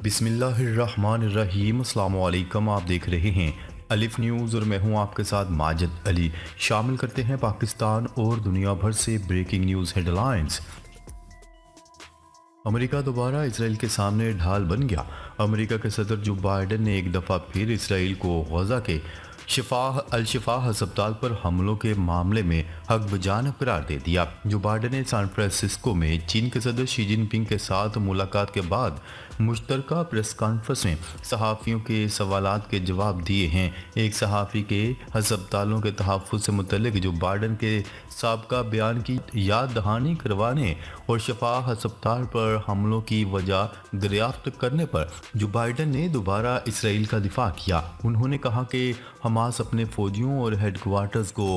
بسم اللہ الرحمن الرحیم۔ السلام علیکم، آپ دیکھ رہے ہیں الف نیوز اور میں ہوں آپ کے ساتھ ماجد علی۔ شامل کرتے ہیں پاکستان اور دنیا بھر سے بریکنگ نیوز ہیڈ لائنز۔ امریکہ دوبارہ اسرائیل کے سامنے ڈھال بن گیا۔ امریکہ کے صدر جو بائیڈن نے ایک دفعہ پھر اسرائیل کو غزہ کے الشفا ہسپتال پر حملوں کے معاملے میں حق بجانب قرار دے دیا۔ جو بائیڈن نے سان فرانسسکو میں چین کے صدر شی جن پنگ کے ساتھ ملاقات کے بعد مشترکہ پریس کانفرنس میں صحافیوں کے سوالات کے جواب دیے ہیں۔ ایک صحافی کے ہسپتالوں کے تحفظ سے متعلق جو بائیڈن کے سابقہ بیان کی یاد دہانی کروانے اور شفا ہسپتال پر حملوں کی وجہ دریافت کرنے پر جو بائیڈن نے دوبارہ اسرائیل کا دفاع کیا۔ انہوں نے کہا کہ حماس اپنے فوجیوں اور ہیڈ کوارٹرز کو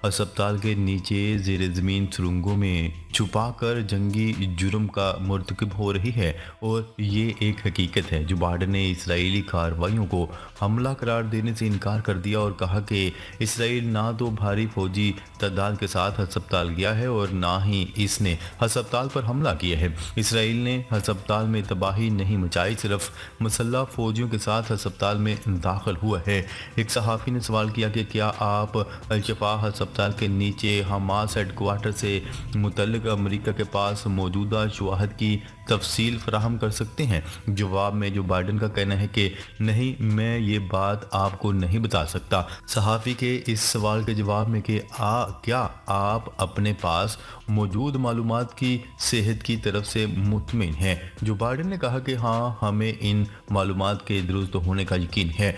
ہسپتال کے نیچے زیر زمین سرنگوں میں چھپا کر جنگی جرم کا مرتکب ہو رہی ہے اور یہ ایک حقیقت ہے۔ جو بائیڈن نے اسرائیلی کارروائیوں کو حملہ قرار دینے سے انکار کر دیا اور کہا کہ اسرائیل نہ تو بھاری فوجی تعداد کے ساتھ ہسپتال گیا ہے اور نہ ہی اس نے ہسپتال پر حملہ کیا ہے۔ اسرائیل نے ہسپتال میں تباہی نہیں مچائی، صرف مسلح فوجیوں کے ساتھ ہسپتال میں داخل ہوا ہے۔ ایک صحافی نے سوال کیا کہ کیا آپ الشفا ہسپتال کے نیچے حماس ہیڈ کوارٹر سے متعلق امریکہ کے پاس موجودہ شواہد کی تفصیل فراہم کر سکتے ہیں؟ جواب میں جو بائیڈن کا کہنا ہے کہ نہیں، میں یہ بات آپ کو نہیں بتا سکتا۔ صحافی کے اس سوال کے جواب میں کہ کیا آپ اپنے پاس موجود معلومات کی صحت کی طرف سے مطمئن ہیں؟ جو بائیڈن نے کہا کہ ہاں، ہمیں ان معلومات کے درست ہونے کا یقین ہے۔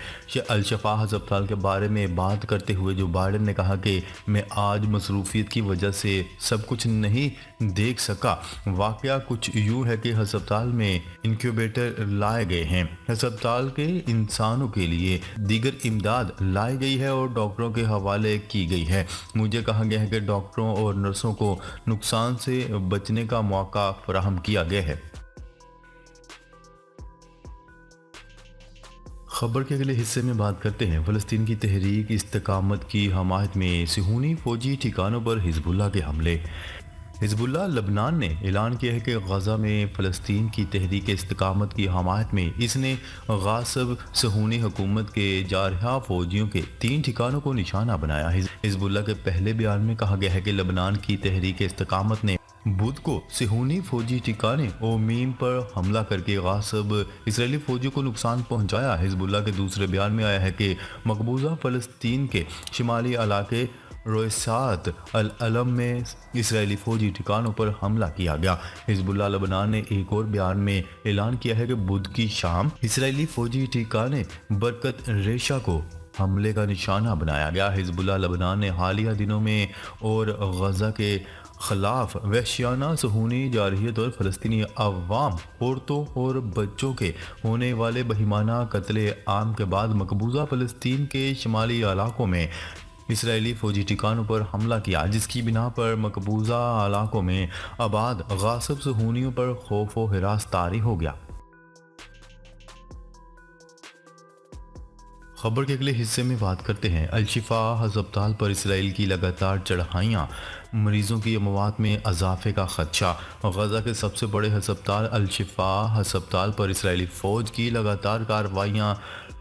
الشفا ہسپتال کے بارے میں بات کرتے ہوئے جو بائیڈن نے کہا کہ میں آج مصروفیت کی وجہ سے سب کچھ نہیں دیکھ سکا۔ واقعہ کچھ یوں ہے کہ ہسپتال میں انکیوبیٹر لائے گئے ہیں، ہسپتال کے انسانوں کے لیے دیگر امداد لائی گئی ہے اور ڈاکٹروں کے حوالے کی گئی ہے۔ مجھے کہا گیا ہے کہ ڈاکٹروں اور نرسوں کو نقصان سے بچنے کا موقع فراہم کیا گیا ہے۔ خبر کے اگلے حصے میں بات کرتے ہیں فلسطین کی تحریک استقامت کی حمایت میں صہیونی فوجی ٹھکانوں پر حزب اللہ کے حملے۔ حزب اللہ لبنان نے اعلان کیا ہے کہ غزہ میں فلسطین کی تحریک استقامت کی حمایت میں اس نے غاصب صہیونی حکومت کے جارحہ فوجیوں کے 3 ٹھکانوں کو نشانہ بنایا۔ حزب اللہ کے پہلے بیان میں کہا گیا ہے کہ لبنان کی تحریک استقامت نے بدھ کو صہیونی فوجی ٹھکانے اومیم پر حملہ کر کے غاصب اسرائیلی فوجیوں کو نقصان پہنچایا۔ حزب اللہ کے دوسرے بیان میں آیا ہے کہ مقبوضہ فلسطین کے شمالی علاقے رویسات العلم میں اسرائیلی فوجی ٹھکانوں پر حملہ کیا گیا۔ حزب اللہ لبنان نے ایک اور بیان میں اعلان کیا ہے کہ بدھ کی شام اسرائیلی فوجی ٹھکانے برکت ریشہ کو حملے کا نشانہ بنایا گیا۔ حزب اللہ لبنان نے حالیہ دنوں میں اور غزہ کے خلاف وحشیانہ صہیونی جارحیت اور فلسطینی عوام، عورتوں اور بچوں کے ہونے والے بہیمانہ قتل عام کے بعد مقبوضہ فلسطین کے شمالی علاقوں میں اسرائیلی فوجی ٹھکانوں پر حملہ کیا، جس کی بنا پر مقبوضہ علاقوں میں آباد غاصب صہیونیوں پر خوف و ہراس طاری ہو گیا۔ خبر کے اگلے حصے میں بات کرتے ہیں الشفا ہسپتال پر اسرائیل کی لگاتار چڑھائیاں، مریضوں کی اموات میں اضافے کا خدشہ۔ غزہ کے سب سے بڑے ہسپتال الشفا ہسپتال پر اسرائیلی فوج کی لگاتار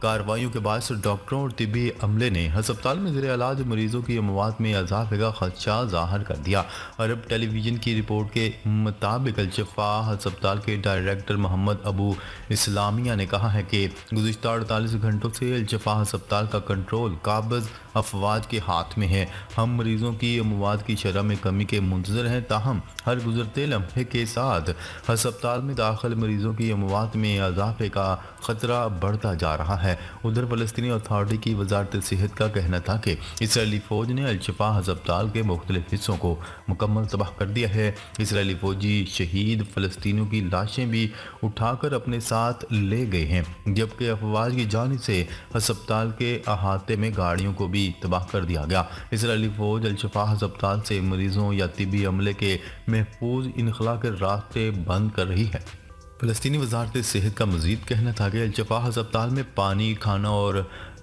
کارروائیوں کے باعث ڈاکٹروں اور طبی عملے نے ہسپتال میں زیر علاج مریضوں کی اموات میں اضافے کا خدشہ ظاہر کر دیا۔ عرب ٹیلی ویژن کی رپورٹ کے مطابق الشفا ہسپتال کے ڈائریکٹر محمد ابو اسلامیہ نے کہا ہے کہ گزشتہ 48 گھنٹوں سے الشفا ہسپتال کا کنٹرول قابض افواج کے ہاتھ میں ہے۔ ہم مریضوں کی اموات کی شرح میں کمی کے منتظر ہیں، تاہم ہر گزرتے لمحے کے ساتھ ہسپتال میں داخل مریضوں کی اموات میں اضافے کا خطرہ بڑھتا جا رہا ہے۔ ادھر فلسطینی اتھارٹی کی وزارت صحت کا کہنا تھا کہ اسرائیلی فوج نے الشفا ہسپتال کے مختلف حصوں کو مکمل تباہ کر دیا ہے۔ اسرائیلی فوجی شہید فلسطینیوں کی لاشیں بھی اٹھا کر اپنے ساتھ لے گئے ہیں، جبکہ افواج کی جانب سے ہسپتال کے احاطے میں گاڑیوں کو بھی تباہ کر دیا گیا۔ اسرائیلی فوج الشفا ہسپتال سے مریضوں یا طبی عملے کے محفوظ انخلاء کے راستے بند کر رہی ہے۔ فلسطینی وزارت صحت کا مزید کہنا تھا کہ الشفا ہسپتال میں پانی، کھانا اور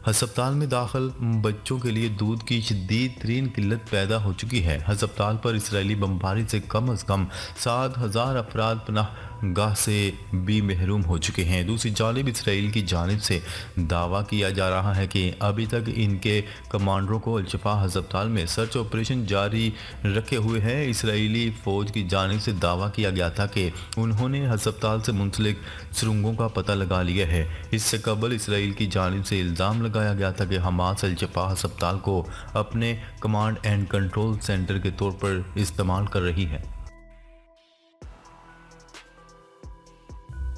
ہسپتال میں داخل بچوں کے لیے دودھ کی شدید ترین قلت پیدا ہو چکی ہے۔ ہسپتال پر اسرائیلی بمباری سے کم از کم 7,000 افراد پناہ گاہ سے بھی محروم ہو چکے ہیں۔ دوسری جانب اسرائیل کی جانب سے دعویٰ کیا جا رہا ہے کہ ابھی تک ان کے کمانڈروں کو الشفا ہسپتال میں سرچ آپریشن جاری رکھے ہوئے ہیں۔ اسرائیلی فوج کی جانب سے دعویٰ کیا گیا تھا کہ انہوں نے ہسپتال سے منسلک سرنگوں کا پتہ لگا لیا ہے۔ اس سے قبل اسرائیل کی جانب سے الزام لگایا گیا تھا کہ حماس الشفا ہسپتال کو اپنے کمانڈ اینڈ کنٹرول سینٹر کے طور پر استعمال کر رہی ہے۔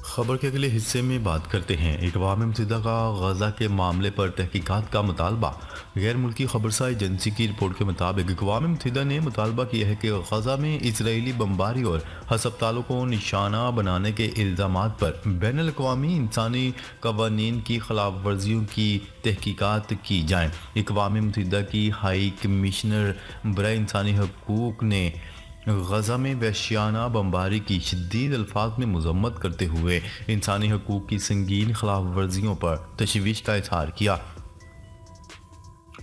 خبر کے اگلے حصے میں بات کرتے ہیں اقوام متحدہ کا غزہ کے معاملے پر تحقیقات کا مطالبہ۔ غیر ملکی خبرساز ایجنسی کی رپورٹ کے مطابق اقوام متحدہ نے مطالبہ کیا ہے کہ غزہ میں اسرائیلی بمباری اور ہسپتالوں کو نشانہ بنانے کے الزامات پر بین الاقوامی انسانی قوانین کی خلاف ورزیوں کی تحقیقات کی جائیں۔ اقوام متحدہ کی ہائی کمشنر برائے انسانی حقوق نے غزہ میں وحشیانہ بمباری کی شدید الفاظ میں مذمت کرتے ہوئے انسانی حقوق کی سنگین خلاف ورزیوں پر تشویش کا اظہار کیا۔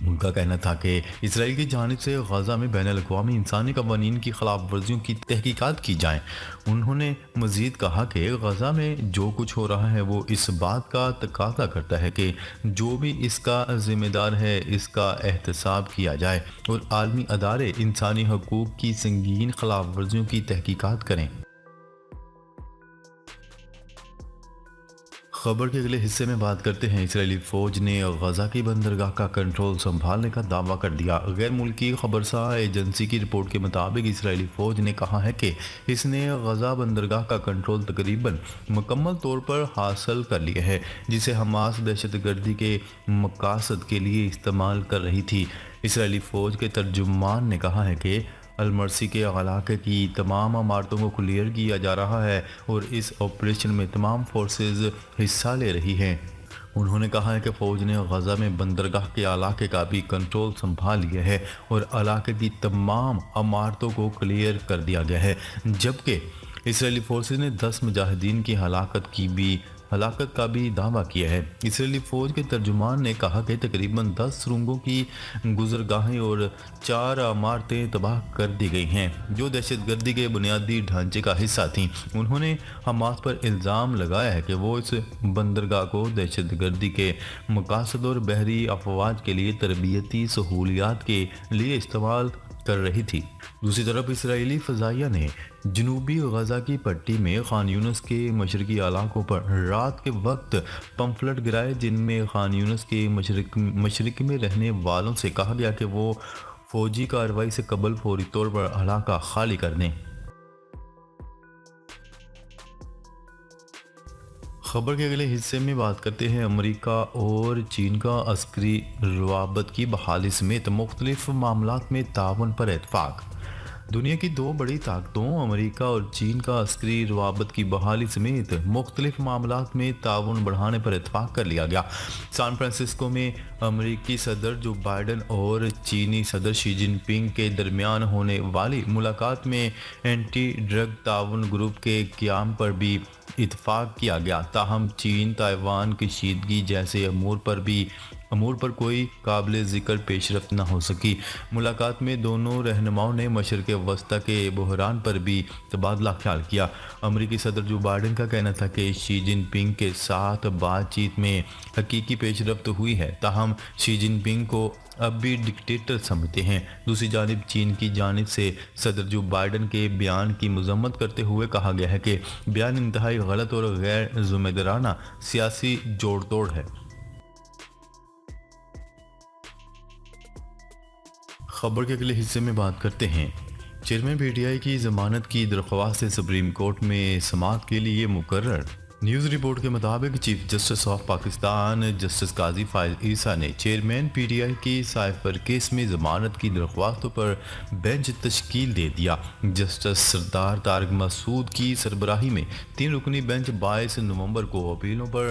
ان کا کہنا تھا کہ اسرائیل کی جانب سے غزہ میں بین الاقوامی انسانی قوانین کی خلاف ورزیوں کی تحقیقات کی جائیں۔ انہوں نے مزید کہا کہ غزہ میں جو کچھ ہو رہا ہے وہ اس بات کا تقاضا کرتا ہے کہ جو بھی اس کا ذمہ دار ہے اس کا احتساب کیا جائے اور عالمی ادارے انسانی حقوق کی سنگین خلاف ورزیوں کی تحقیقات کریں۔ خبر کے اگلے حصے میں بات کرتے ہیں اسرائیلی فوج نے غزہ کی بندرگاہ کا کنٹرول سنبھالنے کا دعویٰ کر دیا۔ غیر ملکی خبرساز ایجنسی کی رپورٹ کے مطابق اسرائیلی فوج نے کہا ہے کہ اس نے غزہ بندرگاہ کا کنٹرول تقریباً مکمل طور پر حاصل کر لیا ہے، جسے حماس دہشت گردی کے مقاصد کے لیے استعمال کر رہی تھی۔ اسرائیلی فوج کے ترجمان نے کہا ہے کہ المرسی کے علاقے کی تمام عمارتوں کو کلیئر کیا جا رہا ہے اور اس آپریشن میں تمام فورسز حصہ لے رہی ہیں۔ انہوں نے کہا ہے کہ فوج نے غزہ میں بندرگاہ کے علاقے کا بھی کنٹرول سنبھال لیا ہے اور علاقے کی تمام عمارتوں کو کلیئر کر دیا گیا ہے، جبکہ اسرائیلی فورسز نے 10 مجاہدین کی ہلاکت کا بھی دعویٰ کیا ہے۔ اسرائیلی فوج کے ترجمان نے کہا کہ تقریباً 10 سرنگوں کی گزرگاہیں اور 4 عمارتیں تباہ کر دی گئی ہیں جو دہشت گردی کے بنیادی ڈھانچے کا حصہ تھیں۔ انہوں نے حماس پر الزام لگایا ہے کہ وہ اس بندرگاہ کو دہشت گردی کے مقاصد اور بحری افواج کے لیے تربیتی سہولیات کے لیے استعمال کر رہی تھی۔ دوسری طرف اسرائیلی فضائیہ نے جنوبی غزہ کی پٹی میں خان یونس کے مشرقی علاقوں پر رات کے وقت پمفلٹ گرائے، جن میں خان یونس کے مشرق میں رہنے والوں سے کہا گیا کہ وہ فوجی کارروائی سے قبل فوری طور پر علاقہ خالی کر دیں۔ خبر کے اگلے حصے میں بات کرتے ہیں امریکہ اور چین کا عسکری روابط کی بحالی سمیت مختلف معاملات میں تعاون پر اتفاق۔ دنیا کی 2 بڑی طاقتوں امریکہ اور چین کا عسکری روابط کی بحالی سمیت مختلف معاملات میں تعاون بڑھانے پر اتفاق کر لیا گیا۔ سان فرانسسکو میں امریکی صدر جو بائیڈن اور چینی صدر شی جن پنگ کے درمیان ہونے والی ملاقات میں اینٹی ڈرگ تعاون گروپ کے قیام پر بھی اتفاق کیا گیا، تاہم چین تائیوان کشیدگی جیسے امور پر کوئی قابل ذکر پیش رفت نہ ہو سکی۔ ملاقات میں دونوں رہنماؤں نے مشرق وسطی کے بحران پر بھی تبادلہ خیال کیا۔ امریکی صدر جو بائیڈن کا کہنا تھا کہ شی جن پنگ کے ساتھ بات چیت میں حقیقی پیش رفت ہوئی ہے، تاہم شی جن پنگ کو اب بھی ڈکٹیٹر سمجھتے ہیں۔ دوسری جانب چین کی جانب سے صدر جو بائیڈن کے بیان کی مذمت کرتے ہوئے کہا گیا ہے کہ بیان انتہائی غلط اور غیر ذمہ دارانہ سیاسی جوڑ توڑ ہے۔ خبر کے اگلے حصے میں بات کرتے ہیں چیئرمین پی ٹی آئی کی ضمانت کی درخواست سے سپریم کورٹ میں سماعت کے لیے مقرر۔ نیوز رپورٹ کے مطابق chief justice of Pakistan justice قاضی فائز عیسیٰ نے چیئرمین پی ٹی آئی کی سائفر کیس میں ضمانت کی درخواستوں پر بینچ تشکیل دے دیا۔ جسٹس سردار طارق مسعود کی سربراہی میں 3 رکنی بینچ 22 نومبر کو اپیلوں پر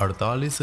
48